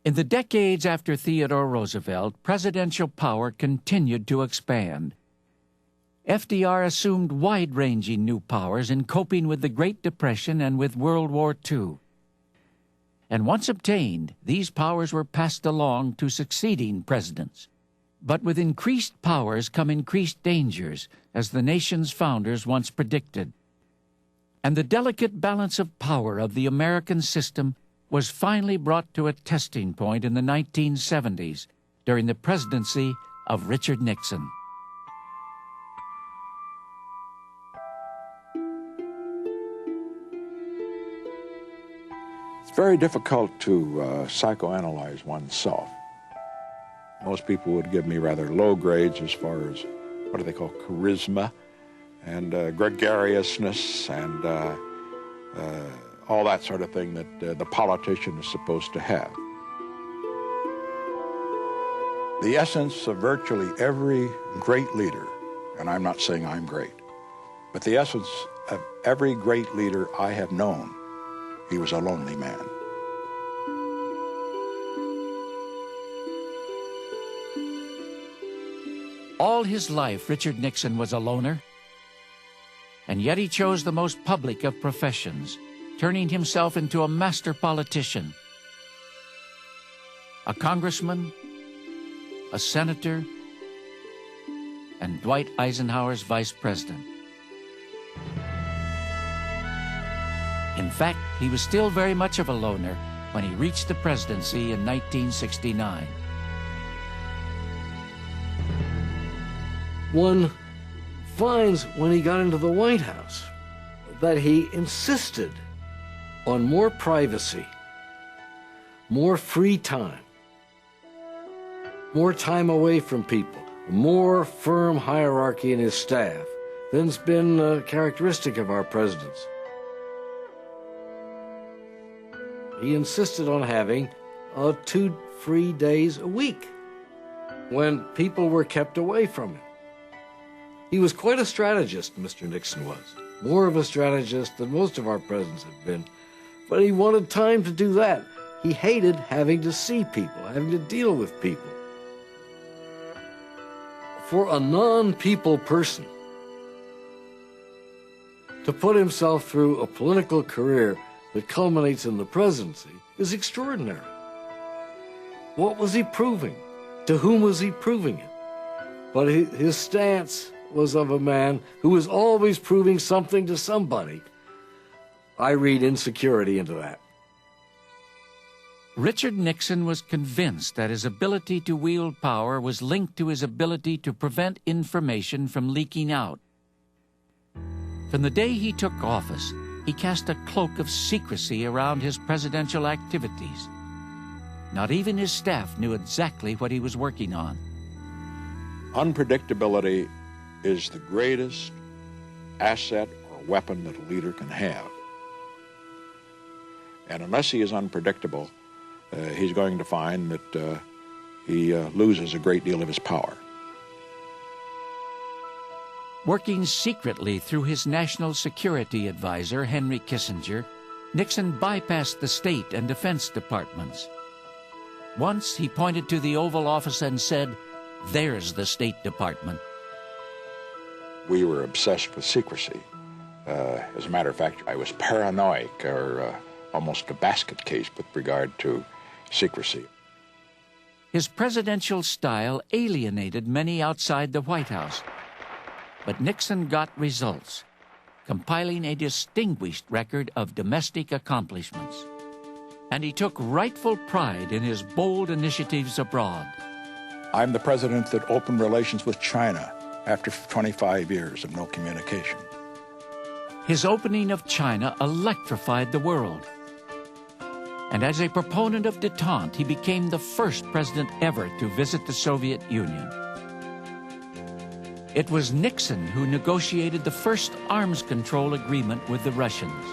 In the decades after Theodore Roosevelt, presidential power continued to expand. FDR assumed wide-ranging new powers in coping with the Great Depression and with World War II. And once obtained, these powers were passed along to succeeding presidents. But with increased powers come increased dangers, as the nation's founders once predicted. And the delicate balance of power of the American system was finally brought to a testing point in the 1970s during the presidency of Richard Nixon. It's very difficult to psychoanalyze oneself. Most people would give me rather low grades as far as what do they call charisma and gregariousness and all that sort of thing that the politician is supposed to have. The essence of virtually every great leader, and I'm not saying I'm great, but the essence of every great leader I have known, he was a lonely man. All his life, Richard Nixon was a loner, and yet he chose the most public of professions, turning himself into a master politician, a congressman, a senator, and Dwight Eisenhower's vice president. In fact, he was still very much of a loner when he reached the presidency in 1969. One finds when he got into the White House that he insisted on more privacy, more free time, more time away from people, more firm hierarchy in his staff than's been characteristic of our presidents. He insisted on having 2 free days a week when people were kept away from him. He was quite a strategist, Mr. Nixon was. More of a strategist than most of our presidents have been. But he wanted time to do that. He hated having to see people, having to deal with people. For a non-people person to put himself through a political career that culminates in the presidency is extraordinary. What was he proving? To whom was he proving it? But his stance was of a man who was always proving something to somebody. I read insecurity into that. Richard Nixon was convinced that his ability to wield power was linked to his ability to prevent information from leaking out. From the day he took office, he cast a cloak of secrecy around his presidential activities. Not even his staff knew exactly what he was working on. Unpredictability is the greatest asset or weapon that a leader can have. And unless he is unpredictable, he's going to find that he loses a great deal of his power. Working secretly through his national security advisor, Henry Kissinger, Nixon bypassed the State and Defense Departments. Once he pointed to the Oval Office and said, "There's the State Department." We were obsessed with secrecy. As a matter of fact, I was paranoid or almost a basket case with regard to secrecy. His presidential style alienated many outside the White House. But Nixon got results, compiling a distinguished record of domestic accomplishments. And he took rightful pride in his bold initiatives abroad. I'm the president that opened relations with China after 25 years of no communication. His opening of China electrified the world. And as a proponent of détente, he became the first president ever to visit the Soviet Union. It was Nixon who negotiated the first arms control agreement with the Russians.